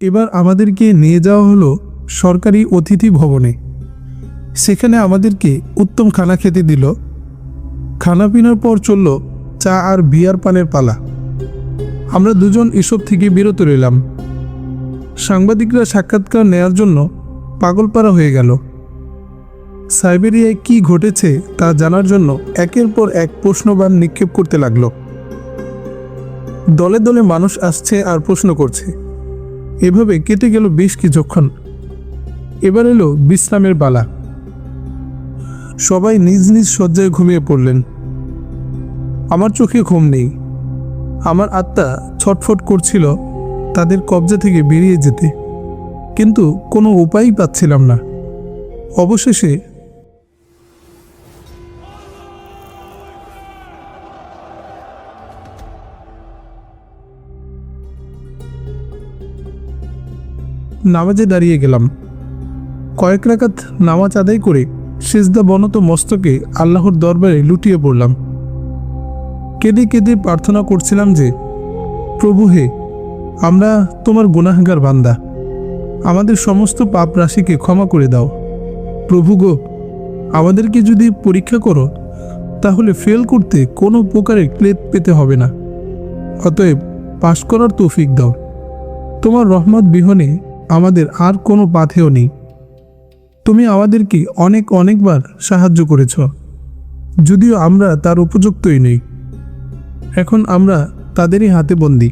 এবার আমাদেরকে নিয়ে যাওয়া হলো সরকারি অতিথি ভবনে। সেখানে আমাদেরকে উত্তম খানা খেতে দিল। খানা পিনার পর চলল চা আর বিয়ার পানের পালা। আমরা দুজন এসব থেকে বিরত রইলাম। সাংবাদিকরা সাক্ষাৎকার নেয়ার জন্য পাগলপাড়া হয়ে গেল। সাইবেরিয়ায় কি ঘটেছে তা জানার জন্য একের পর এক প্রশ্নবাণ নিক্ষেপ করতে লাগলো। দলে দলে মানুষ আসছে আর প্রশ্ন করছে। এভাবে কেটে গেল বেশ কিছুক্ষণ। এবার এলো বিশ্রামের পালা। সবাই নিজ নিজ শয্যায় ঘুমিয়ে পড়লেন। আমার চোখে ঘুম নেই। আমার আত্মা ছটফট করছিল তাদের কবজা থেকে বেরিয়ে যেতে, কিন্তু কোনো উপায়ই পাচ্ছিলাম না। অবশেষে নামাজে দাঁড়িয়ে গেলাম। কয়েক রাকাত নামাজ আদায় করে সিজদা বনত মস্তকে আল্লাহর দরবারে লুটিয়ে পড়লাম। কেঁদে কেঁদে প্রার্থনা করছিলাম যে, প্রভু হে, আমরা তোমার গুনাহগার বান্দা, আমাদের সমস্ত পাপ রাশিকে ক্ষমা করে দাও। প্রভু গো, আমাদেরকে যদি পরীক্ষা করো তাহলে ফেল করতে কোনো প্রকারের ক্লেদ পেতে হবে না। অতএব পাশ করার তৌফিক দাও। তোমার রহমত বিহনে আমাদের আর কোনো পাথেও নেই। তুমি আমাদেরকে অনেকবার সাহায্য করেছ, যদিও আমরা তার উপযুক্তই নই। এখন আমরা তাদেরই হাতে বন্দী।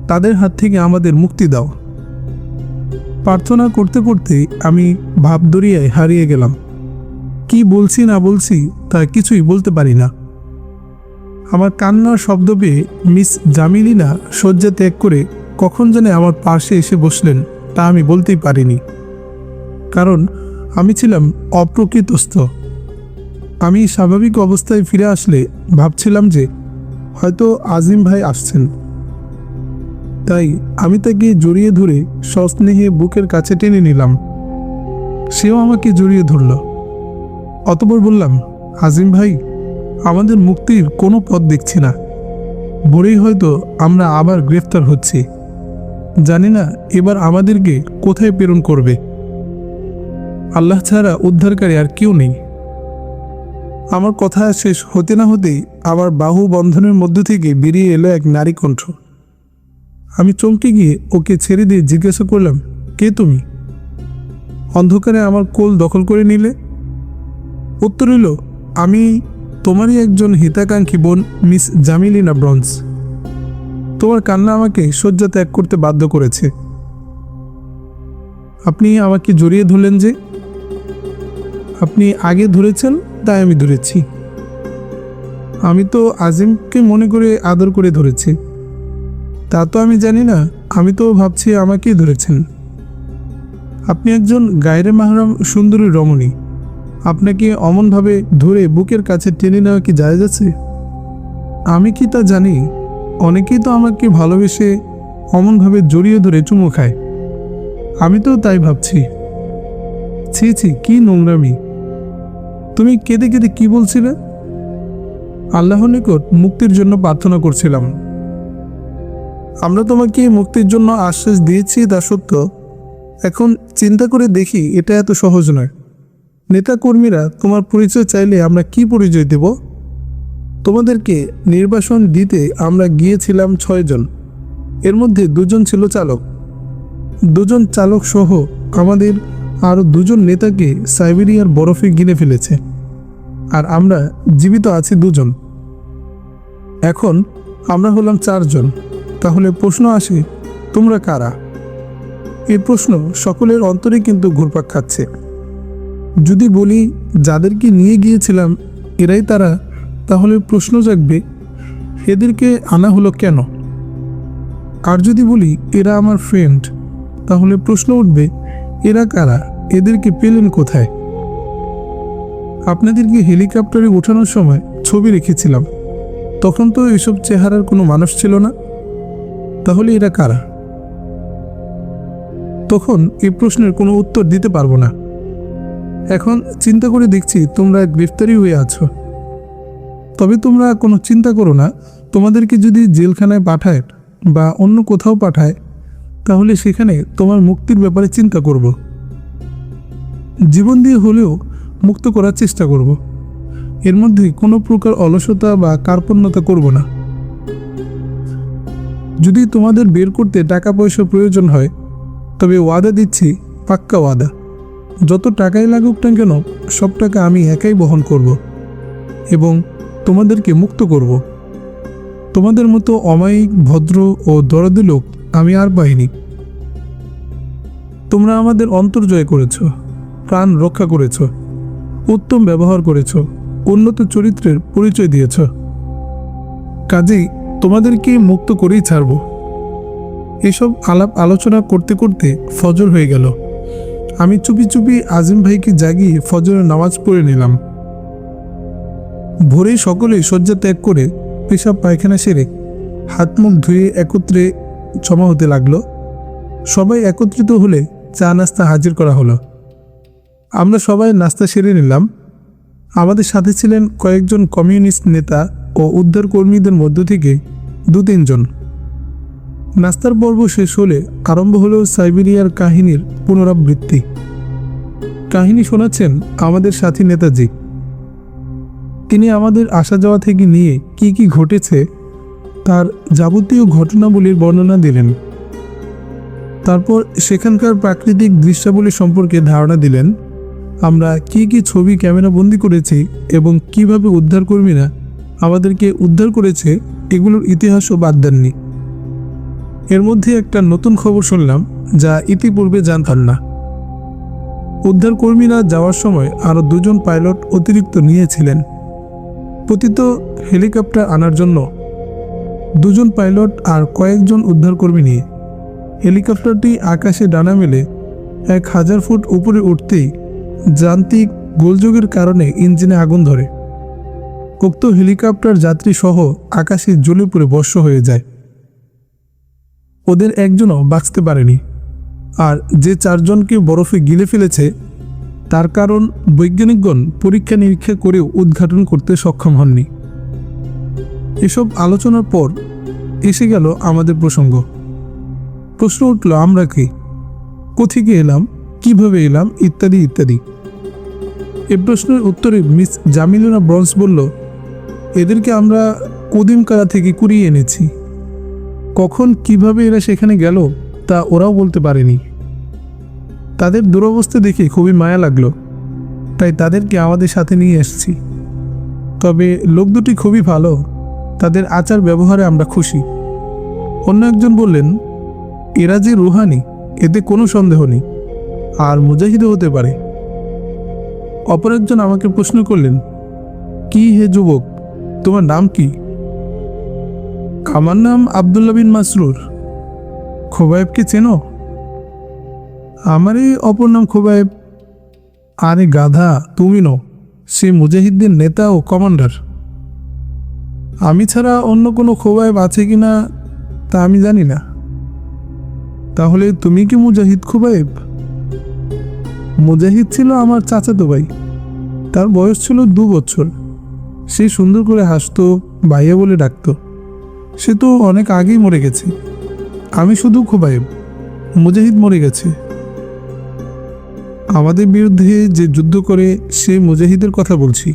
তাদের হাত থেকে আমাদের মুক্তি দাও। প্রার্থনা করতে করতে আমি ভাবদরিয়ায় হারিয়ে গেলাম। কি বলছি না বলছি তা কিছুই বলতে পারি না। আমার কান্নার শব্দ পেয়ে মিস জামিলিনা শয্যা ত্যাগ করে কখন জানে আমার পাশে এসে বসলেন তা আমি বলতেই পারিনি, কারণ আমি ছিলাম অপ্রকৃতস্থ। আমি স্বাভাবিক অবস্থায় ফিরে আসলে ভাবছিলাম যে হয়তো আজিম ভাই আসছেন, তাই আমি তাকে জড়িয়ে ধরে সস্নেহে বুকের কাছে টেনে নিলাম। সেও আমাকে জড়িয়ে ধরল। অতঃপর বললাম, আজিম ভাই, আমাদের মুক্তির কোনো পথ দেখছি না। ভোরেই হয়তো আমরা আবার গ্রেফতার হচ্ছি। জানি না এবার আমাদেরকে কোথায় প্রেরণ করবে। আল্লাহ ছাড়া উদ্ধারকারী আর কেউ নেই। আমার কথা শেষ হতে না হতেই আমার বাহু বন্ধনের মধ্য থেকে বেরিয়ে এলো এক নারী কণ্ঠ। আমি চমকে গিয়ে ওকে ছেড়ে দিয়ে জিজ্ঞাসা করলাম, কে তুমি? অন্ধকারে আমার কোল দখল করে নিলে। উত্তর হইল, আমি তোমারই একজন হিতাকাঙ্ক্ষী বোন, মিস জামিলিনা ব্রন্স। তোমার কান্না আমাকে শয্যা ত্যাগ করতে বাধ্য করেছে। আপনি আমাকে জড়িয়ে ধরলেন যে? আপনি আগে ধরেছেন, তাই আমি ধরেছি। আমি তো আজিমকে মনে করে আদর করে ধরেছি। তা তো আমি জানি না, আমি তো ভাবছি আমাকেই ধরেছেন। আপনি একজন গায়রে মাহরাম সুন্দরী রমণী। আপনাকে অমনভাবে ধরে বুকের কাছে টেনে নেওয়া কি জায়েজ আছে? আমি কি তা জানি? অনেকেই তো আমাকে ভালোবেসে অমনভাবে জড়িয়ে ধরে চুমু খায়। আমি তো তাই ভাবছি। ছি ছি, কি নোংরামি! তুমি কেঁদে কেঁদে কি বলছিলে? আল্লাহর নিকট মুক্তির জন্য প্রার্থনা করছিলাম। আমরা তোমাকে মুক্তির জন্য আশ্বাস দিয়েছি, তা সত্য। এখন চিন্তা করে দেখি, এটা এত সহজ নয়। নেতাকর্মীরা তোমার পরিচয় চাইলে আমরা কি পরিচয় দেব? তোমাদেরকে নির্বাসন দিতে আমরা গিয়েছিলাম 6 জন। এর মধ্যে 2 জন ছিল চালক। 2 জন চালক সহ আমাদের আরও 2 জন নেতাকে সাইবেরিয়ার বরফে গিলে ফেলেছে, আর আমরা জীবিত আছি 2 জন। এখন আমরা হলাম 4 জন। তাহলে প্রশ্ন আসে, তোমরা কারা? এই প্রশ্ন সকলের অন্তরে কিন্তু ঘুরপাক খাচ্ছে। যদি বলি যাদেরকে নিয়ে গিয়েছিলাম এরাই তারা, তাহলে প্রশ্ন জাগবে, এদেরকে আনা হলো কেন? আর যদি বলি এরা আমার ফ্রেন্ড, তাহলে প্রশ্ন উঠবে, এরা কারা? এদেরকে পেলেন কোথায়? আপনাদেরকে হেলিকপ্টারে ওঠানোর সময় ছবি রেখেছিলাম, তখন তো এসব চেহারার কোনো মানুষ ছিল না। তাহলে এরা কারা? তখন এই প্রশ্নের কোনো উত্তর দিতে পারবো না। এখন চিন্তা করে দেখছি তোমরা গ্রেফতারি হয়ে আছো। তবে তোমরা কোনো চিন্তা করো না, তোমাদেরকে যদি জেলখানায় পাঠায় বা অন্য কোথাও পাঠায় তাহলে সেখানে তোমার মুক্তির ব্যাপারে চিন্তা করব। জীবন দিয়ে হলেও মুক্ত করার চেষ্টা করব। এর মধ্যে কোনো প্রকার অলসতা বা কার্পণ্যতা করব না। যদি তোমাদের বের করতে টাকা পয়সা প্রয়োজন হয়, তবে ওয়াদা দিচ্ছি, পাক্কা ওয়াদা, যত টাকাই লাগুক না কেন সব টাকা আমি একাই বহন করব এবং তোমাদেরকে মুক্ত করব। তোমাদের মতো অমায়িক, ভদ্র ও দরদি লোক আমি আর পাইনি। তোমরা আমাদের অন্তর জয় করেছ, প্রাণ রক্ষা করেছ, উত্তম ব্যবহার করেছ, উন্নত চরিত্রের পরিচয় দিয়েছ। কাজেই তোমাদেরকে মুক্ত করেই ছাড়ব। এসব আলাপ আলোচনা করতে করতে ফজর হয়ে গেল। আমি চুপি চুপি আজিম ভাইকে জাগিয়ে ফজরের নামাজ পড়ে নিলাম। ভোরেই সকলেই শয্যা ত্যাগ করে পেশাব পায়খানা সেরে হাত মুখ ধুয়ে একত্রে জমা হতে লাগলো। সবাই একত্রিত হলে চা নাস্তা হাজির করা হলো। আমরা সবাই নাস্তা সেরে নিলাম। আমাদের সাথে ছিলেন কয়েকজন কমিউনিস্ট নেতা ও উদ্ধার কর্মীদের মধ্য থেকে 2-3 জন। নাস্তার পর্ব শেষ হলে আরম্ভ হলো সাইবেরিয়ার কাহিনীর পুনরাবৃত্তি। কাহিনী শোনাচ্ছেন আমাদের সাথী নেতাজি। তিনি আমাদের আসা যাওয়া থেকে নিয়ে কি কি ঘটেছে তার যাবতীয় ঘটনাবলীর বর্ণনা দিলেন। তারপর সেখানকার প্রাকৃতিক দৃশ্যাবলী সম্পর্কে ধারণা দিলেন। আমরা কি কি ছবি ক্যামেরা বন্দি করেছি এবং কিভাবে উদ্ধারকর্মীরা আমাদেরকে উদ্ধার করেছে এগুলোর ইতিহাসও বাদ দেননি। এর মধ্যে একটা নতুন খবর শুনলাম যা ইতিপূর্বে জানতাম না। উদ্ধারকর্মীরা যাওয়ার সময় আরও 2 জন পাইলট অতিরিক্ত নিয়েছিলেন পতিত হেলিকপ্টার আনার জন্য। 2 জন পাইলট আর কয়েকজন উদ্ধারকর্মী নিয়ে হেলিকপ্টারটি আকাশে ডানা মেলে 1000 ফুট উপরে উঠতেই যান্ত্রিক গোলযোগের কারণে ইঞ্জিনে আগুন ধরে। উক্ত হেলিকপ্টার যাত্রী সহ আকাশে জ্বলে পুড়ে ভস্ম হয়ে যায়। ওদের একজনও বাঁচতে পারেনি। আর যে 4 জনকে বরফে গিলে ফেলেছে তার কারণ বৈজ্ঞানিকগণ পরীক্ষা নিরীক্ষা করেও উদ্ঘাটন করতে সক্ষম হননি। এসব আলোচনার পর এসে গেল আমাদের প্রসঙ্গ। প্রশ্ন উঠল, আমরা কি, কোথেকে এলাম, কিভাবে এলাম, ইত্যাদি ইত্যাদি। এ প্রশ্নের উত্তরে মিস জামিলুনা ব্রন্স বলল, এদেরকে আমরা কদিমকালা থেকে কুড়িয়ে এনেছি। কখন কিভাবে এরা সেখানে গেল তা ওরাও বলতে পারেনি। তাদের দুরবস্থা দেখে খুবই মায়া লাগলো, তাই তাদেরকে আমাদের সাথে নিয়ে এসেছি। তবে লোক দুটি খুবই ভালো, তাদের আচার ব্যবহারে আমরা খুশি। অন্য একজন বললেন, এরা যে রুহানি এতে কোনো সন্দেহ নেই, আর মুজাহিদও হতে পারে। অপর একজন আমাকে প্রশ্ন করলেন, কি হে যুবক, তোমার নাম কি? আমার নাম আবদুল্লাহ বিন মাসরুর। খোবায়েবকে চেনো? আমারই অপর নাম খোবায়েব। আরে গাধা, তুমি নো, সে মুজাহিদদের নেতা ও কমান্ডার। আমি ছাড়া অন্য কোনো খোবায়েব আছে কি না তা আমি জানি না। তাহলে তুমি কি মুজাহিদ খোবায়েব? মুজাহিদ ছিল আমার চাচাতো ভাই। তার বয়স ছিল 2 বছর। সে সুন্দর করে হাসতো, ভাইয়া বলে ডাকতো। সে তো অনেক আগেই মরে গেছে। আমি শুধু খোবায়েব, মুজাহিদ মরে গেছে। আমাদের বিরুদ্ধে যে যুদ্ধ করে সে মুজাহিদের কথা বলছি।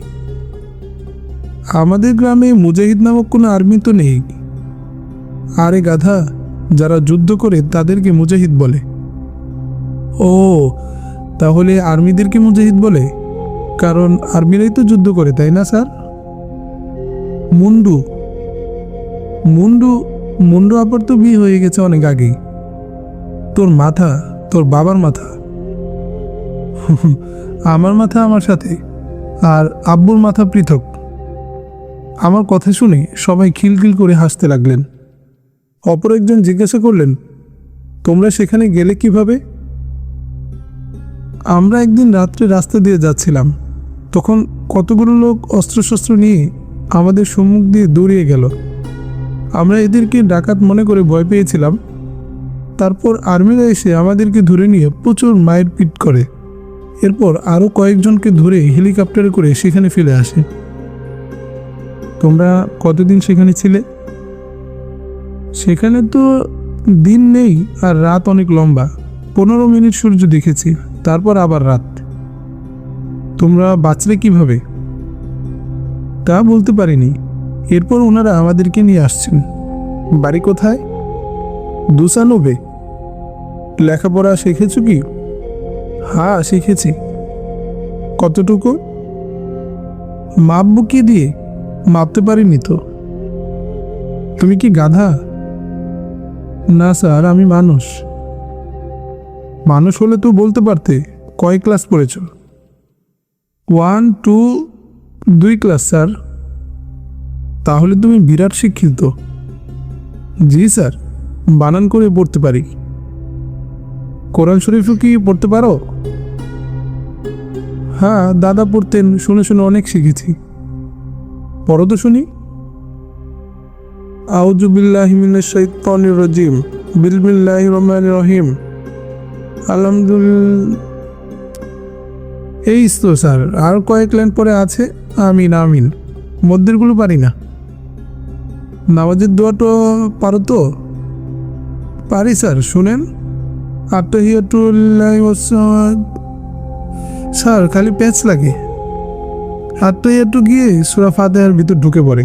আমাদের গ্রামে মুজাহিদ নামক কোনো আর্মি তো নেই। আরে গাধা, যারা যুদ্ধ করে তাদেরকে মুজাহিদ বলে। ও, তাহলে আর্মিদেরকে মুজাহিদ বলে? কারণ আর্মিরাই তো যুদ্ধ করে, তাই না স্যার? মুন্ডু মুন্ডু মুন্ডু আপার তো বিয়ে হয়ে গেছে অনেক আগেই। তোর মাথা তোর বাবার মাথা। আমার মাথা আমার সাথে, আর আব্বুর মাথা পৃথক। আমার কথা শুনে সবাই খিলখিল করে হাসতে লাগলেন। অপর একজন জিজ্ঞাসা করলেন, তোমরা সেখানে গেলে কিভাবে? আমরা একদিন রাত্রে রাস্তা দিয়ে যাচ্ছিলাম, তখন কতগুলো লোক অস্ত্রশস্ত্র নিয়ে আমাদের সম্মুখ দিয়ে দৌড়িয়ে গেল। আমরা এদেরকে ডাকাত মনে করে ভয় পেয়েছিলাম। তারপর আর্মিরা এসে আমাদেরকে ধরে নিয়ে প্রচুর মায়ের পিট করে। এরপর আরও কয়েকজনকে ধরে হেলিকপ্টারে করে সেখানে ফেলে আসে। তোমরা কতদিন সেখানে ছিলে? সেখানে তো দিন নেই আর রাত অনেক লম্বা। 15 মিনিট সূর্য দেখেছি, তারপর আবার রাত। তোমরা বাঁচলে কিভাবে? তা বলতে পারিনি। এরপর ওনারা আমাদেরকে নিয়ে আসছেন। বাড়ি কোথায়? দুসানবে। লেখাপড়া শিখেছো কি? হ্যাঁ, শিখেছি। কতটুকু? মাপবো কি দিয়ে? মাপতে পারিনি তো। তুমি কি গাধা? না স্যার, আমি মানুষ। মানুষ হলে তো বলতে পারতে কয় ক্লাস পড়েছ। 1, 2, 2 ক্লাস স্যার। তাহলে তুমি বিরাট শিক্ষিত। জি স্যার, বানান করে পড়তে পারি। কোরআন শরীফও কি পড়তে পারো? হ্যাঁ, দাদা পড়তেন, শুনে শুনে অনেক শিখেছি। পড়ো তো শুনি। আউযু বিল্লাহি মিনাশ শাইতানির রাজিম, বিসমিল্লাহির রহমানির রহিম, আলহামদুলিল্লাহ। এই তো স্যার, আর কয়েক লাইন পরে আছে আমিন আমিন। মধ্যেরগুলো পারি না। নামাজের দোয়াটা পারো তো? পারি স্যার, শুনেন। আত্তাহিয়াতুল্লাহি ওয়াসসালাত। স্যার, খালি প্যাচ লাগে। আত্তাহিয়াতু গিয়ে সূরা ফাতিহার ভিতর ঢুকে পড়ে।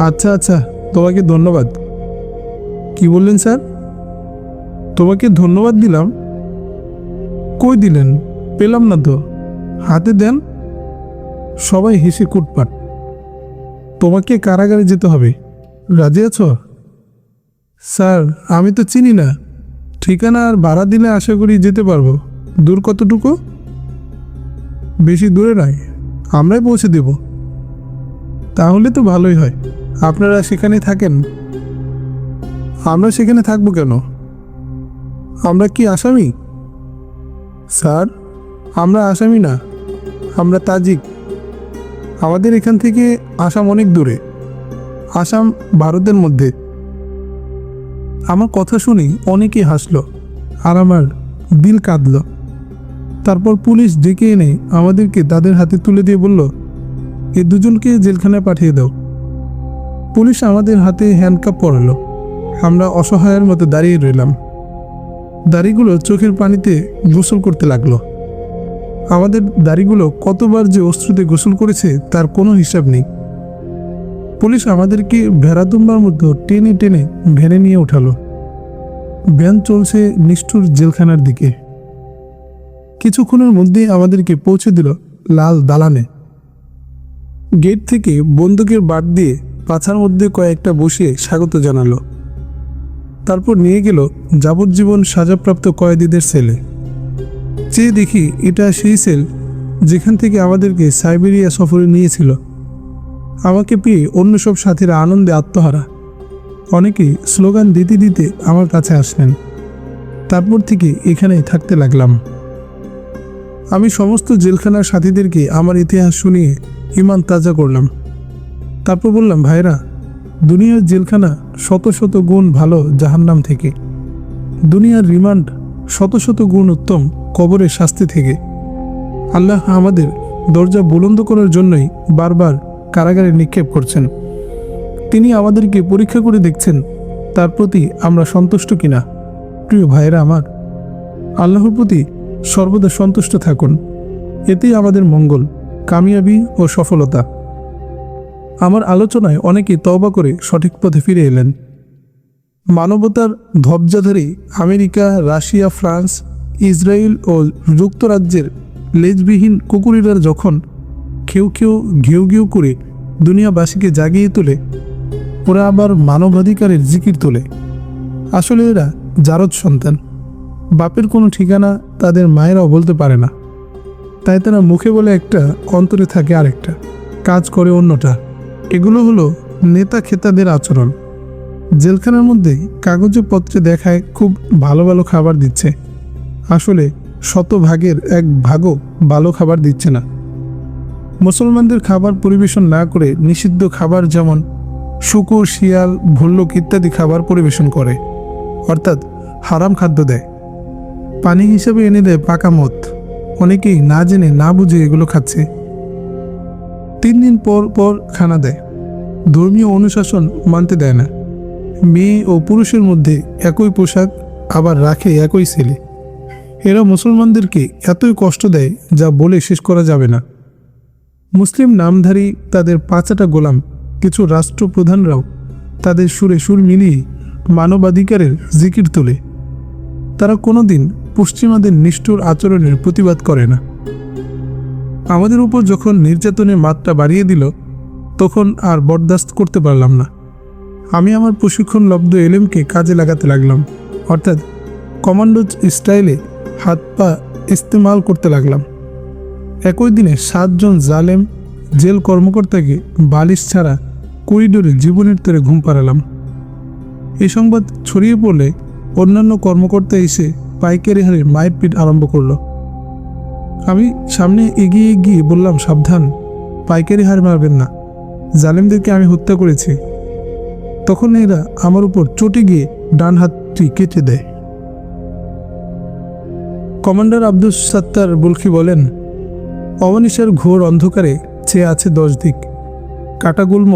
আচ্ছা আচ্ছা, তোমাকে ধন্যবাদ। কি বললেন স্যার? তোমাকে ধন্যবাদ দিলাম? কই দিলেন? পেলাম না তো। হাতে দেন। সবাই হেসে কুটপাট। তোমাকে কারাগারে যেতে হবে, রাজি আছো? স্যার, আমি তো চিনি না। ঠিকানা আর ভাড়া দিলে আশা করি যেতে পারবো। দূর কতটুকু? বেশি দূরে নয়, আমরাই পৌঁছে দেব। তাহলে তো ভালোই হয়। আপনারা সেখানে থাকেন? আমরা সেখানে থাকবো কেন? আমরা কি আসামি? স্যার, আমরা আসামি না, আমরা তাজিক। আমাদের এখান থেকে আসাম অনেক দূরে। আসাম ভারতের মধ্যে। আমার কথা শুনে অনেকেই হাসলো আর আমার দিল কাঁদল। তারপর পুলিশ ডেকে এনে আমাদেরকে তাদের হাতে তুলে দিয়ে বলল, এই দুজনকে জেলখানায় পাঠিয়ে দাও। পুলিশ আমাদের হাতে হ্যান্ডকাপ পরালো। আমরা অসহায়ের মতো দাঁড়িয়ে রইলাম। দাড়িগুলো চোখের পানিতে গোসল করতে লাগলো। আমাদের দাড়িগুলো কতবার যে অশ্রুতে গোসল করেছে তার কোনো হিসাব নেই। পুলিশ আমাদেরকে ভেড়াদুম্বার মতো টেনে টেনে ভ্যানে নিয়ে উঠালো। ভ্যান চলছে নিষ্ঠুর জেলখানার দিকে। কিছুক্ষণের মধ্যেই আমাদেরকে পৌঁছে দিল লাল দালানে। গেট থেকে বন্দুকের বাট দিয়ে পাছার মধ্যে কয়েকটা বসিয়ে স্বাগত জানালো। তারপর নিয়ে গেল যাবজ্জীবন সাজাপ্রাপ্ত কয়েদিদের সেলে। চেয়ে দেখি এটা সেই সেল যেখান থেকে আমাদেরকে সাইবেরিয়া সফরে নিয়েছিল। আমাকে পেয়ে অন্য সব সাথীরা আনন্দে আত্মহারা। অনেকেই স্লোগান দিতে দিতে আমার কাছে আসলেন। তারপর থেকে এখানেই থাকতে লাগলাম। আমি সমস্ত জেলখানার সাথীদেরকে আমার ইতিহাস শুনিয়ে ঈমান তাজা করলাম। তারপর বললাম, ভাইরা, দুনিয়ার জেলখানা শত শত গুণ ভালো জাহান্নাম থেকে। দুনিয়ার রিমান্ড শত শত গুণ উত্তম কবরের শাস্তি থেকে। আল্লাহ আমাদের দরজা বুলন্দ করার জন্যই বারবার কারাগারে নিক্ষেপ করছেন। তিনি আমাদেরকে পরীক্ষা করে দেখছেন তার প্রতি আমরা সন্তুষ্ট কিনা। প্রিয় ভাইয়েরা আমার, আল্লাহর প্রতি সর্বদা সন্তুষ্ট থাকুন। এতেই আমাদের মঙ্গল, কামিয়াবি ও সফলতা। আমার আলোচনায় অনেকেই তওবা করে সঠিক পথে ফিরে এলেন। মানবতার ধ্বজাধারী আমেরিকা, রাশিয়া, ফ্রান্স, ইসরায়েল ও যুক্তরাজ্যের লেজবিহীন কুকুরিরা যখন কেউ কেউ ঘেউ ঘেউ করে দুনিয়াবাসীকে জাগিয়ে তোলে, ওরা আবার মানবাধিকারের জিকির তোলে। আসলে এরা জারদ সন্তান। বাপের কোনো ঠিকানা তাদের মায়েরাও বলতে পারে না। তাই তারা মুখে বলে একটা, অন্তরে থাকে আরেকটা, কাজ করে অন্যটা। এগুলো হলো নেতা খেতাদের আচরণ। জেলখানার মধ্যে কাগজে পত্রে দেখায় খুব ভালো ভালো খাবার দিচ্ছে, আসলে শতভাগের এক ভাগও ভালো খাবার দিচ্ছে না। মুসলমানদের খাবার পরিবেশন না করে নিষিদ্ধ খাবার যেমন শূকর, শিয়াল, ভল্লুক ইত্যাদি খাবার পরিবেশন করে, অর্থাৎ হারাম খাদ্য দেয়। পানি হিসেবে এনে দেয় পাকা মদ। অনেকেই না জেনে না বুঝে এগুলো খাচ্ছে। 3 দিন পর পর খানা দেয়। ধর্মীয় অনুশাসন মানতে দেয় না। মেয়ে ও পুরুষের মধ্যে একই পোশাক, আবার রাখে একই ছেলে। এরা মুসলমানদেরকে এতই কষ্ট দেয় যা বলে শেষ করা যাবে না। মুসলিম নামধারী তাদের পাঁচাটা গোলাম, কিছু রাষ্ট্রপ্রধানরাও তাদের সুরে সুর মিলিয়ে মানবাধিকারের জিকির তোলে। তারা কোনোদিন পশ্চিমাদের নিষ্ঠুর আচরণের প্রতিবাদ করে না। আমাদের উপর যখন নির্যাতনের মাত্রা বাড়িয়ে দিল, তখন আর বরদাস্ত করতে পারলাম না। আমি আমার প্রশিক্ষণলব্ধ এলেমকে কাজে লাগাতে লাগলাম, অর্থাৎ কমান্ডো স্টাইলে হাত পা ইস্তেমাল করতে লাগলাম। একই দিনে 7 জন জালেম জেল কর্মকর্তাকে বালিশ ছাড়া করিডোরে জীবনের তরে ঘুম পাড়ালাম। এই সংবাদ ছড়িয়ে পড়লে অন্যান্য কর্মকর্তা এসে পাইকারি হারে মায়ের পিঠ আরম্ভ করলো। আমি সামনে এগিয়ে গিয়ে বললাম, সাবধান, পাইকারি হার মারবেন না, জালেমদেরকে আমি হত্যা করেছি। তখন এরা আমার উপর চটে গিয়ে ডান হাতটি কেটে দেয়। কমান্ডার আব্দুস সাত্তার বুলখি বলেন, অমানিসার ঘোর অন্ধকারে চেয়ে আছে 10 দিক, কাটাগুল্ম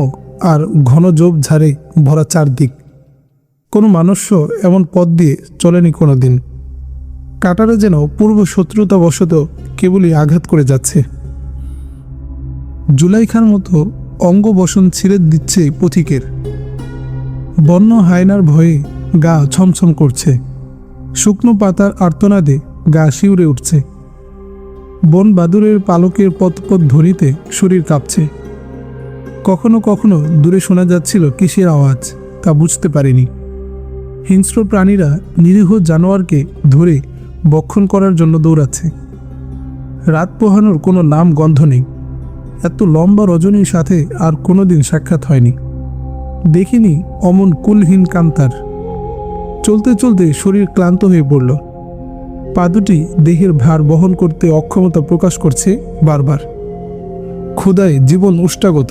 আর ঘন ঝোপ ঝাড়ে ভরা 4 দিক। কোনো মানুষ্য এমন পথ দিয়ে চলেনি কোনো দিন। কাটারা যেন পূর্ব শত্রুতাবশত কেবলই আঘাত করে যাচ্ছে। জুলাইখার মতো অঙ্গবসন ছিঁড়ে দিচ্ছে পথিকের। বন্য হায়নার ভয়ে গা ছমছম করছে, শুকনো পাতার আর্তনাদে গা শিউরে উঠছে। বন বাদুরের পালকের পথ ধরিতে শরীর কাঁপছে। কখনো কখনো দূরে শোনা যাচ্ছিল কিসের আওয়াজ, তা বুঝতে পারিনি। হিংস্র প্রাণীরা নিরীহ জানোয়ারকে ধরে ভক্ষণ করার জন্য দৌড়াচ্ছে। রাত পোহানোর কোনো নাম গন্ধ নেই। এত লম্বা রজনীর সাথে আর কোনোদিন সাক্ষাৎ হয়নি। দেখিনি অমন কুলহীন কান্তার। চলতে চলতে শরীর ক্লান্ত হয়ে পড়ল। পা দুটি দেহের ভার বহন করতে অক্ষমতা প্রকাশ করছে বারবার। ক্ষুধায় জীবন উষ্টাগত।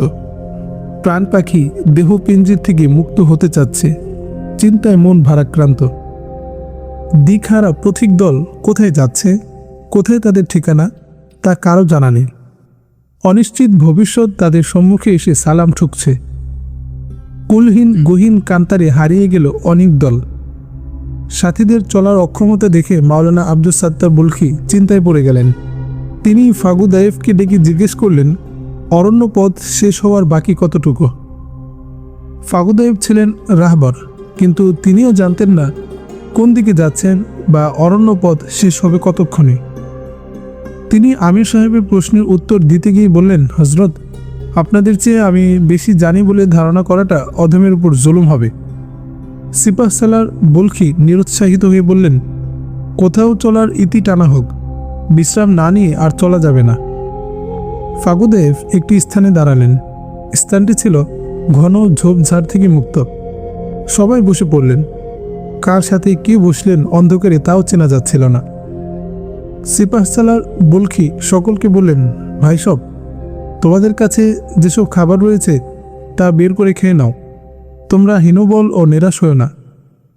প্রাণ পাখি দেহ পিঞ্জির থেকে মুক্ত হতে চাচ্ছে, চিন্তায় মন ভারাক্রান্ত। দিকহারা পথিক দল কোথায় যাচ্ছে, কোথায় তাদের ঠিকানা, তা কারো জানা নেই। অনিশ্চিত ভবিষ্যৎ তাদের সম্মুখে এসে সালাম ঠুকছে। কুলহীন গহীন কান্তারে হারিয়ে গেল অনেক দল। সাথীদের চলার অক্ষমতা দেখে মাওলানা আব্দুস সাত্তার বুলখি চিন্তায় পড়ে গেলেন। তিনি ফাগুদায়েফকে ডেকে জিজ্ঞেস করলেন, অরণ্য পথ শেষ হওয়ার বাকি কতটুকু? ফাগুদায়েফ ছিলেন রাহবার, কিন্তু তিনিও জানতেন না কোন দিকে যাচ্ছেন বা অরণ্য পথ শেষ হবে কতক্ষণে। তিনি আমির সাহেবের প্রশ্নের উত্তর দিতে গিয়ে বললেন, হজরত, আপনাদের চেয়ে আমি বেশি জানি বলে ধারণা করাটা অধমের উপর জুলুম হবে। সিপাহসালার বুলখি নিরুৎসাহিত হয়ে বললেন, কোথাও চলার ইতি টানা হোক, বিশ্রাম না নিয়ে আর চলা যাবে না। ফাগুদায়েফ একটি স্থানে দাঁড়ালেন। স্থানটি ছিল ঘন ঝোপঝাড় থেকে মুক্ত। সবাই বসে পড়লেন। কার সাথে কে বসলেন অন্ধকারে তাও চেনা যাচ্ছিল না। সিপাহসালার বুলখি সকলকে বললেন, ভাই সব, তোমাদের কাছে যেসব খাবার রয়েছে তা বের করে খেয়ে নাও। তোমরা হীনবল ও নিরাশ হও না।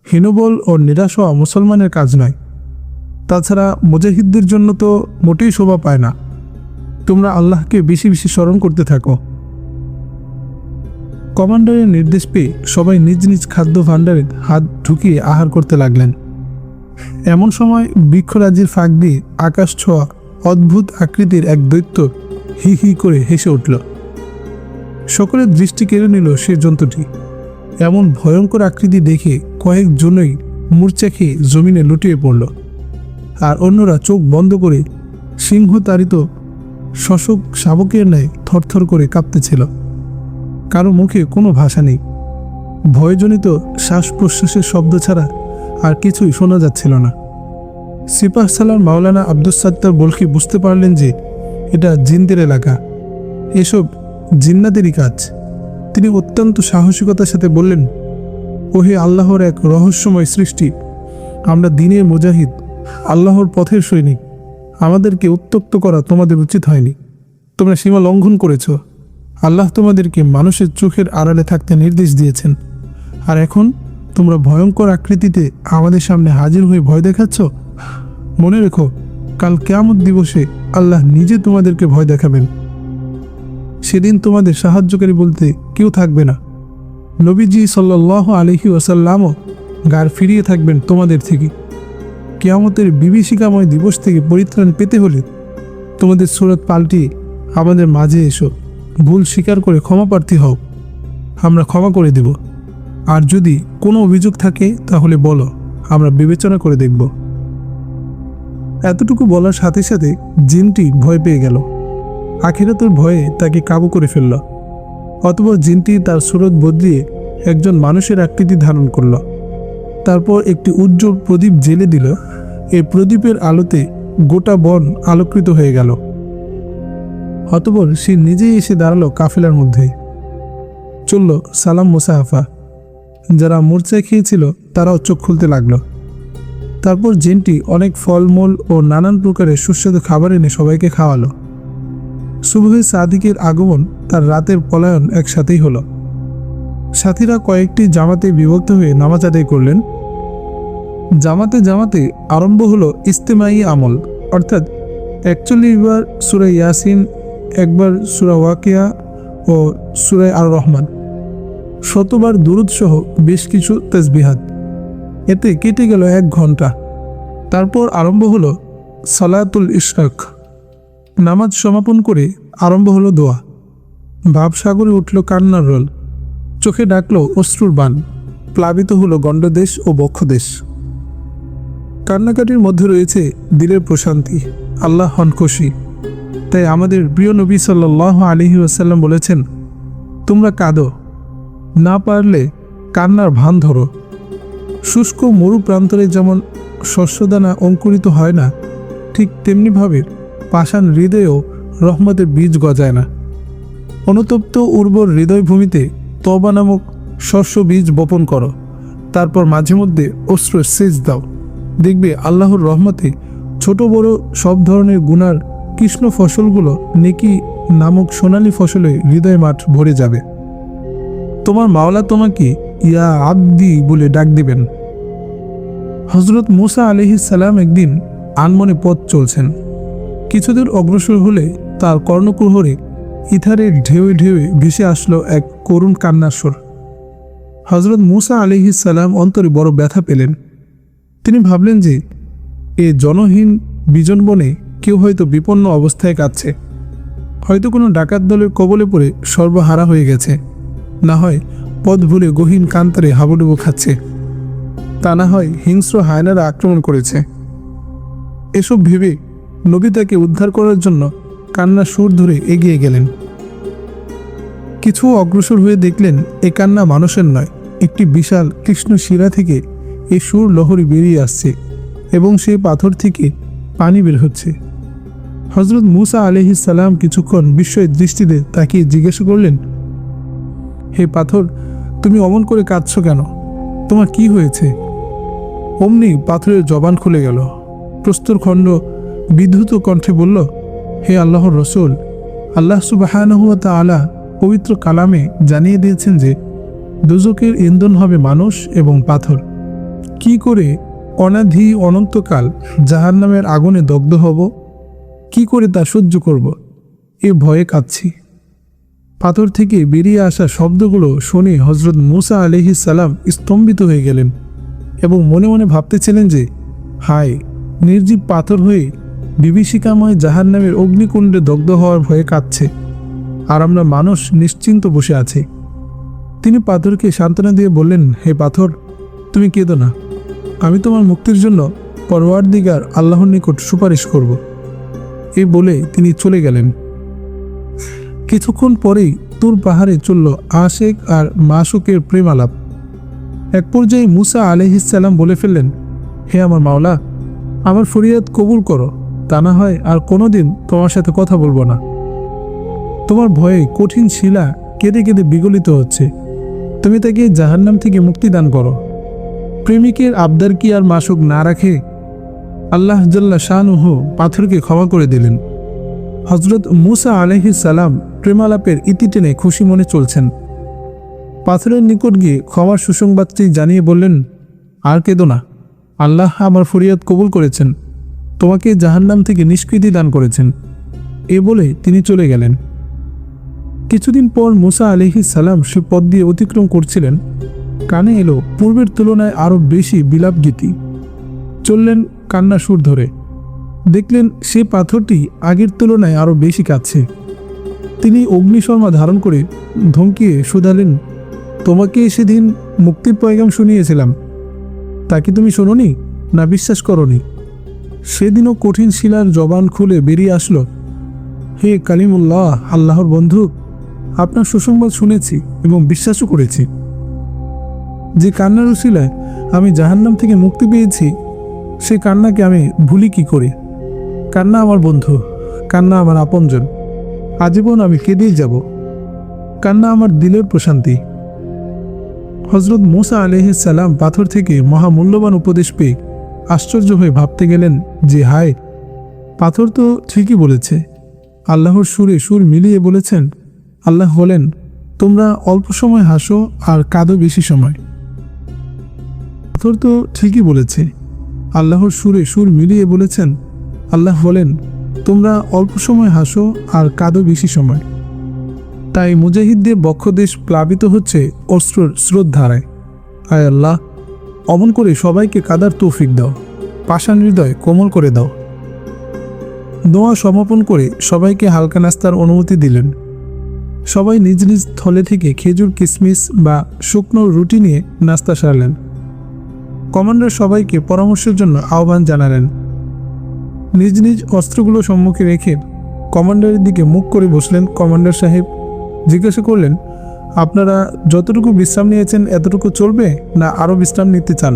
হীনবল ও নিরাশ হওয়া মুসলমানের কাজ নয়। তাছাড়া মুজাহিদদের জন্য তো মোটেই শোভা পায় না। তোমরা আল্লাহকে বেশি বেশি স্মরণ করতে থাকো। কমান্ডারের নির্দেশ পেয়ে সবাই নিজ নিজ খাদ্য ভাণ্ডারে হাত ঢুকিয়ে আহার করতে লাগলেন। এমন সময় বৃক্ষরাজির ফাঁক দিয়ে আকাশ ছোঁয়া অদ্ভুত আকৃতির এক দৈত্য হি হি করে হেসে উঠল। সকলের দৃষ্টি কেড়ে নিল সে জন্তুটি। এমন ভয়ঙ্কর আকৃতি দেখে কয়েকজনই মূর্ছা খেয়ে জমিনে লুটিয়ে পড়ল, আর অন্যরা চোখ বন্ধ করে সিংহ তাড়িত শশক শাবকের ন্যায় থরথর করে কাঁপতেছিল। কারো মুখে কোনো ভাষা নেই। ভয়জনিত শ্বাস প্রশ্বাসের শব্দ ছাড়া আর কিছুই শোনা যাচ্ছিল না। সিপাহসালার মাওলানা আব্দুস সাত্তার বুলখি বুঝতে পারলেন যে এটা জিনদের এলাকা, এসব জিন্নাতেরই কাজ। তিনি অত্যন্ত সাহসিকতার সাথে বললেন, ওহে আল্লাহর এক রহস্যময় সৃষ্টি, আমরা দ্বীনের মুজাহিদ, আল্লাহর পথের সৈনিক। আমাদেরকে উত্ত্যক্ত করা তোমাদের উচিত হয়নি। তোমরা সীমা লঙ্ঘন করেছ। আল্লাহ তোমাদেরকে মানুষের চোখের আড়ালে থাকতে নির্দেশ দিয়েছেন, আর এখন তোমরা ভয়ঙ্কর আকৃতিতে আমাদের সামনে হাজির হয়ে ভয় দেখাচ্ছ। মনে রেখো, কাল কিয়ামত দিবসে আল্লাহ নিজে তোমাদেরকে ভয় দেখাবেন। সেদিন তোমাদের সাহায্যকারী বলতে কেউ থাকবে না। নবীজি সাল্লাল্লাহু আলাইহি ওয়াসাল্লামও গার ফিরিয়ে থাকবেন তোমাদের থেকে। কিয়ামতের বিভীষিকাময় দিবস থেকে পরিত্রাণ পেতে হলে তোমাদের সুরত পাল্টিয়ে আমাদের মাঝে এসো, ভুল স্বীকার করে ক্ষমা প্রার্থী হও, আমরা ক্ষমা করে দেব। আর যদি কোনো অভিযোগ থাকে তাহলে বলো, আমরা বিবেচনা করে দেখব। এতটুকু বলার সাথে সাথে জিনটি ভয় পেয়ে গেল। আখিরাতের ভয়ে তাকে কাবু করে ফেলল। অতঃপর জিনটি তার সুরত বদলিয়ে একজন মানুষের আকৃতি ধারণ করল। তারপর একটি উজ্জ্বল প্রদীপ জ্বেলে দিল। এই প্রদীপের আলোতে গোটা বন আলোকৃত হয়ে গেল। অতঃপর সে নিজেই এসে দাঁড়ালো কাফেলার মধ্যে। চলল সালাম মুসাহাফা। যারা মূর্ছায় খেয়েছিল তারাও চোখ খুলতে লাগলো। তারপর জিনটি অনেক ফলমূল ও নানান প্রকারের সুস্বাদু খাবার এনে সবাইকে খাওয়ালো। সুবহে সাদিকের আগমন তার রাতের পলায়ন একসাথেই হলো। সাথীরা কয়েকটি জামাতে বিভক্ত হয়ে নামাজ আদায় করলেন। জামাতে জামাতে আরম্ভ হলো ইস্তেমাই আমল, অর্থাৎ 41 বার সূরা ইয়াসিন, একবার সূরা ওয়াকিয়া ও সূরা আর রহমান, 100 বার দুরূদ সহ বেশ কিছু তাসবিহাত। এতে কেটে গেল 1 ঘন্টা। তারপর আরম্ভ হলো সালাতুল ইশরাক। নামাজ সমাপন করে আরম্ভ হলো দোয়া। ভাবসাগরে উঠল কান্নার রোল, চোখে ডাকলো অশ্রুর বাণ, প্লাবিত হলো গণ্ডদেশ ও বক্ষদেশ। কান্নাকাটির মধ্যে রয়েছে দিলের প্রশান্তি, আল্লাহ হন খুশি। তাই আমাদের প্রিয় নবী সাল্লাল্লাহু আলাইহি ওয়াসাল্লাম বলেছেন, তোমরা কাঁদো, না পারলে কান্নার ভান ধরো। শুষ্ক মরু প্রান্তরে যেমন শস্যদানা অঙ্কুরিত হয় না, ঠিক তেমনিভাবে পাষাণ হৃদয়েও রহমতের বীজ গজায় না। অনুতপ্ত উর্বর হৃদয়ভূমিতে তওবা নামক শস্য বীজ বপন করো। তারপর মাঝে মধ্যে অশ্রুর সেচ দাও। দেখবে আল্লাহর রহমতে ছোট বড় সব ধরনের গুনার কৃষ্ণ ফসলগুলো নেকি নামক সোনালী ফসলে হৃদয় মাঠ ভরে যাবে। তোমার মাওলা তোমাকে ইয়া আব্দি বলে ডাক দিবেন। হযরত মুসা আলাইহিস সালাম একদিন আনমনে পথ চলছেন। কিছুদূর অগ্রসর হলে তার কর্ণকুহরে ইথারের ঢেউয়ে ঢেউয়ে ভেসে আসলো এক করুণ কান্নার স্বর। হযরত মুসা আলাইহিস সালাম অন্তরে বড় ব্যথা পেলেন। তিনি ভাবলেন যে এ জনহীন বিজন বনে কেউ হয়তো বিপন্ন অবস্থায় কাঁদছে। হয়তো কোনো ডাকাত দলের কবলে পড়ে সর্বহারা হয়ে গেছে, না হয় পথ ভুলে গহীন কান্তারে হাবুডুবু খাচ্ছে, তা না হয় হিংস্র হায়নারা আক্রমণ করেছে। এসব ভেবে নবী তাকে উদ্ধার করার জন্য কান্নার সুর ধরে এগিয়ে গেলেন। কিছু অগ্রসর হয়ে দেখলেন এ কান্না মানুষের নয়, একটি বিশাল কৃষ্ণ শিরা থেকে এই সুর লহরী বেরিয়ে আসছে এবং সেই পাথর থেকে পানি বের হচ্ছে। হযরত মুসা আলাইহিস সালাম কিছুক্ষণ বিস্ময়ের দৃষ্টিতে তাকিয়ে জিজ্ঞাসা করলেন, হে পাথর, তুমি অমন করে কাঁদছো কেন? তোমার কি হয়েছে? অমনি পাথরের জবান খুলে গেল। প্রস্তরখণ্ড বিদ্যুৎ কণ্ঠে বলল, হে আল্লাহর রসূল, আল্লাহ সুবহানাহু ওয়া তাআলা পবিত্র কালামে জানিয়ে দিয়েছেন যে দোজখের ইন্ধন হবে মানুষ এবং পাথর। কি করে অনাধি অনন্তকাল জাহান্নামের আগুনে দগ্ধ হব? কি করে তা সহ্য করব? এ ভয়ে কাঁদছি। পাথর থেকে বেরিয়ে আসা শব্দগুলো শুনে হযরত মুসা আলাইহিস সালাম স্তম্ভিত হয়ে গেলেন এবং মনে মনে ভাবতেছিলেন যে হায়, নির্জীব পাথর হয়ে বিভীষিকাময় জাহান্নামের অগ্নিকুণ্ডে দগ্ধ হওয়ার ভয়ে কাঁদছে, আর আমরা মানুষ নিশ্চিন্ত বসে আছি। তিনি পাথরকে সান্ত্বনা দিয়ে বললেন, হে পাথর, তুমি কেঁদো না, আমি তোমার মুক্তির জন্য পরওয়ারদিগার আল্লাহর নিকট সুপারিশ করব। এই বলে তিনি চলে গেলেন। কিছুক্ষণ পরেই তুর পাহাড়ে চলল আশেক আর মাসুকের প্রেম আলাপ। এক পর্যায়ে মুসা আলাইহিস সালাম বলে ফেললেন, হে আমার মাওলা, আমার ফরিয়াদ কবুল করো, তা না হয় আর কোনোদিন তোমার সাথে কথা বলবো না। তোমার ভয়ে কঠিন শিলা কেঁদে কেঁদে বিগলিত হচ্ছে, তুমি তাকে জাহান্নাম থেকে মুক্তি দান করো। প্রেমিকের আবদার কি আর মাসুক না রাখে? আল্লাহ জাল্লা শানুহু পাথরকে ক্ষমা করে দিলেন। হযরত মুসা আলাইহিস সালাম প্রেমালাপের ইতি টেনে খুশি মনে চলছেন। পাথরের নিকট গিয়ে ক্ষমার সুসংবাদটি জানিয়ে বললেন, আর কেঁদো না, আল্লাহ আমার ফরিয়াদ কবুল করেছেন, তোমাকে জাহান্নাম থেকে নিষ্কৃতি দান করেছেন। এ বলে তিনি চলে গেলেন। কিছুদিন পর মুসা আলাইহিস সালাম সে পথ দিয়ে অতিক্রম করছিলেন। কানে এলো পূর্বের তুলনায় আরও বেশি বিলাপ গীতি। চললেন কান্না সুর ধরে। দেখলেন সে পাথরটি আগের তুলনায় আরও বেশি কাঁদছে। তিনি অগ্নিশর্মা ধারণ করে ধমকিয়ে শুধালেন, তোমাকে সেদিন মুক্তির পয়গাম শুনিয়েছিলাম, তা কি তুমি শোনোনি না বিশ্বাস করনি? সেদিনও কঠিন শিলার জবান খুলে বেরিয়ে আসলো, হে কালিমুল্লাহ, আল্লাহর বন্ধু, আপনার সুসংবাদ শুনেছি এবং বিশ্বাসও করেছি। যে কান্নার উসিলায় আমি জাহান্নাম থেকে মুক্তি পেয়েছি, সে কান্নাকে আমি ভুলি কি করে? কান্না আমার বন্ধু, কান্না আমার আপনজন, আজীবন আমি কেঁদেই যাব। কান্না আমার দিলের প্রশান্তি। হজরত মুসা আলাইহিস সালাম পাথর থেকে মহামূল্যবান উপদেশ পেয়ে আশ্চর্য হয়ে ভাবতে গেলেন যে হায়, পাথর তো ঠিকই বলেছে। আল্লাহর সুরে সুর মিলিয়ে বলেছেন। আল্লাহ বলেন, তোমরা অল্প সময় হাসো আর কাঁদো বেশি সময়। পাথর তো ঠিকই বলেছে। আল্লাহর সুরে সুর মিলিয়ে বলেছেন। আল্লাহ বলেন, তোমরা অল্প সময় হাসো আর কাঁদো বেশি সময়। তাই মুজাহিদদের বক্ষদেশ প্লাবিত হচ্ছে অশ্রুর স্রোতধারায়। আয় আল্লাহ, অমন করে সবাইকে কাদার তৌফিক দাও, পাষাণ হৃদয় কোমল করে দাও। দোয়া সমাপন করে সবাইকে হালকা নাস্তার অনুমতি দিলেন। সবাই নিজ নিজ থলে থেকে খেজুর, কিশমিশ বা শুকনো রুটি নিয়ে নাস্তা সারলেন। কমান্ডার সবাইকে পরামর্শের জন্য আহ্বান জানালেন। নিজ নিজ অস্ত্রগুলো সম্মুখে রেখে কমান্ডারের দিকে মুখ করে বসলেন। কমান্ডার সাহেব জিজ্ঞাসা করলেন, আপনারা যতটুকু বিশ্রাম নিয়েছেন এতটুকু চলবে না আরও বিশ্রাম নিতে চান?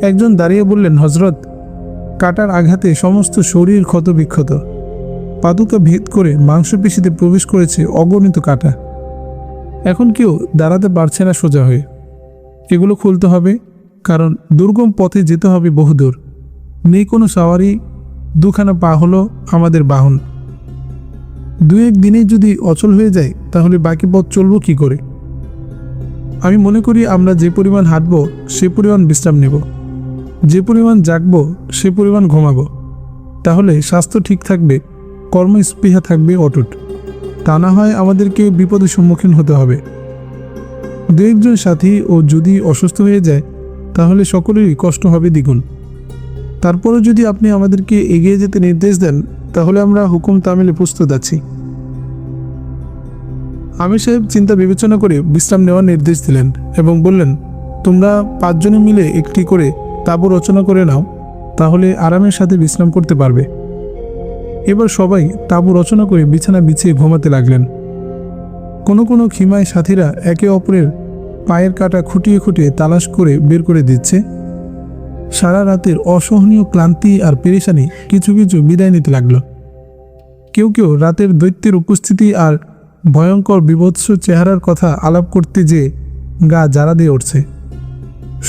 একজন দাঁড়িয়ে বললেন, হজরত, কাটার আঘাতে সমস্ত শরীর ক্ষতবিক্ষত। পাদুকা ভেদ করে মাংসপেশিতে প্রবেশ করেছে অগণিত কাটা। এখন কেউ দাঁড়াতে পারছে না সোজা হয়ে। এগুলো খুলতে হবে, কারণ দুর্গম পথে যেতে হবে বহুদূর। নেই কোনো সাওয়ারি, দুখানা পা হলো আমাদের বাহন। দু এক দিনে যদি অচল হয়ে যায় তাহলে বাকি পথ চলবো কি করে? আমি মনে করি আমরা যে পরিমাণ হাঁটবো সে পরিমাণ বিশ্রাম নেব, যে পরিমাণ জাগবো সে পরিমাণ ঘুমাবো। তাহলে স্বাস্থ্য ঠিক থাকবে, কর্মস্পৃহা থাকবে অটুট। তা না হয় আমাদেরকে বিপদের সম্মুখীন হতে হবে। দু একজন সাথী ও যদি অসুস্থ হয়ে যায় তাহলে সকলেরই কষ্ট হবে দ্বিগুণ। তারপরও যদি আপনি আমাদেরকে এগিয়ে যেতে নির্দেশ দেন তাহলে আমরা হুকুম তামিলে প্রস্তুত আছি। আমির সাহেব চিন্তা বিবেচনা করে বিশ্রাম নেওয়ার নির্দেশ দিলেন এবং বললেন, তোমরা 5 জনে মিলে একটি করে তাঁবু রচনা করে নাও, তাহলে আরামের সাথে বিশ্রাম করতে পারবে। এবার সবাই তাঁবু রচনা করে বিছানা বিছিয়ে ঘুমাতে লাগলেন। কোনো কোনো খিমায় সাথীরা একে অপরের পায়ের কাটা খুঁটিয়ে খুঁটিয়ে তালাশ করে বের করে দিচ্ছে। সারা রাতের অসহনীয় ক্লান্তি আর পেরেশানি কিছু কিছু বিদায় নিতে লাগলো। কেউ কেউ রাতের দৈত্যের উপস্থিতি আর ভয়ঙ্কর বিভৎস চেহারার কথা আলাপ করতে যেয়ে গা জারা দিয়ে উঠছে।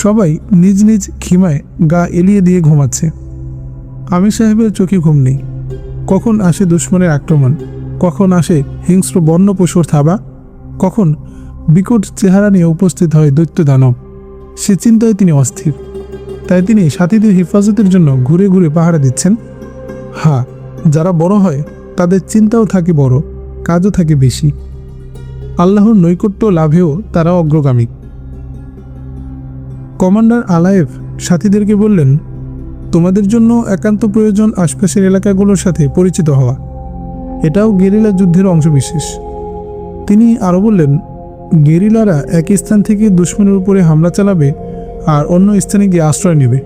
সবাই নিজ নিজ খিমায় গা এলিয়ে দিয়ে ঘুমাচ্ছে। আমির সাহেবের চোখে ঘুম নেই। কখন আসে দুশ্মনের আক্রমণ, কখন আসে হিংস্র বন্য পশুর থাবা, কখন বিকট চেহারা নিয়ে উপস্থিত হয় দৈত্য দানব। সে চিন্তায় তিনি অস্থির। তাই তিনি সাথীদের হেফাজতের জন্য ঘুরে ঘুরে পাহারা দিচ্ছেন। হ্যাঁ, যারা বড় হয় তাদের চিন্তাও থাকে বড়, কাজও থাকে বেশি। আল্লাহর নৈকট্য লাভেও তারা অগ্রগামী। কমান্ডার আলায়েভ সাথীদেরকে বললেন, তোমাদের জন্য একান্ত প্রয়োজন আশপাশের এলাকাগুলোর সাথে পরিচিত হওয়া। এটাও গেরিলা যুদ্ধের অংশবিশেষ। তিনি আরও বললেন, গেরিলারা এক স্থান থেকে দুশমনের উপরে হামলা চালাবে আর অন্য স্থানে গিয়ে আশ্রয় নেবে,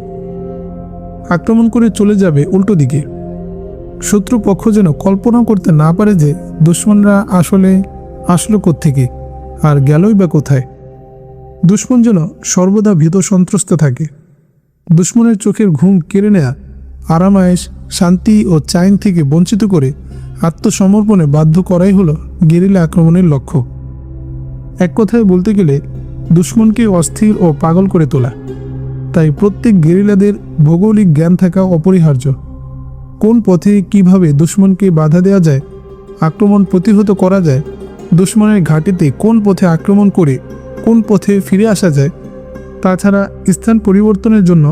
আক্রমণ করে চলে যাবে উল্টো দিকে। শত্রুপক্ষ যেন কল্পনা করতে না পারে যে দুশমনরা আসলো কোত্থেকে আর গেলই বা কোথায়। দুশমন যেন সর্বদা ভীত সন্ত্রস্ত থাকে। দুশমনের চোখের ঘুম কেড়ে নেয়া, আরামায়েশ, শান্তি ও চাইন থেকে বঞ্চিত করে আত্মসমর্পণে বাধ্য করাই হলো গেরিলা আক্রমণের লক্ষ্য। এক কথায় বলতে গেলে দুশমনকে অস্থির ও পাগল করে তোলা। তাই প্রত্যেক গেরিলাদের ভৌগোলিক জ্ঞান থাকা অপরিহার্য। কোন পথে কিভাবে দুশমনকে বাধা দেওয়া যায়, আক্রমণ প্রতিহত করা যায়, দুশমনের ঘাঁটিতে কোন পথে আক্রমণ করে কোন পথে ফিরে আসা যায়, তাছাড়া স্থান পরিবর্তনের জন্য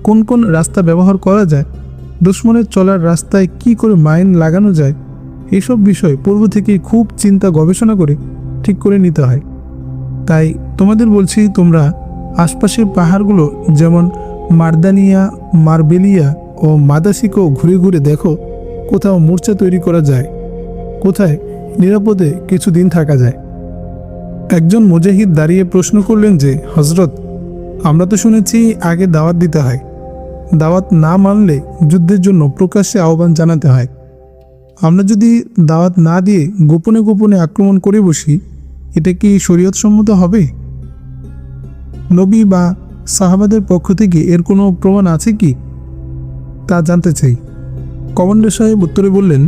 কোন কোন রাস্তা ব্যবহার করা যায়, দুশমনের চলার রাস্তায় কি করে মাইন লাগানো যায়, এসব বিষয় পূর্ব থেকেই খুব চিন্তা গবেষণা করে ঠিক করে নিতে হয়। তাই তোমাদের বলছি, তোমরা আশপাশের পাহাড়গুলো যেমন মার্দানিয়া, মার্বেলিয়া ও মাদাসিকো ঘুরে ঘুরে দেখো কোথাও মূর্ছা তৈরি করা যায়, কোথায় নিরাপদে কিছুদিন থাকা যায়। একজন মুজাহিদ দাঁড়িয়ে প্রশ্ন করলেন যে, হজরত, আমরা তো শুনেছি আগে দাওয়াত দিতে হয়, দাওয়াত না মানলে যুদ্ধের জন্য প্রকাশ্যে আহ্বান জানাতে হয়। আমরা যদি দাওয়াত না দিয়ে গোপনে গোপনে আক্রমণ করে বসি, এটা কি শরীয়ত সম্মত হবে? নবী বা সাহাবাদের পক্ষ থেকে এর কোনো প্রমাণ আছে কি তা জানতে চাই। কমান্ডার সাহেব উত্তরে বললেন,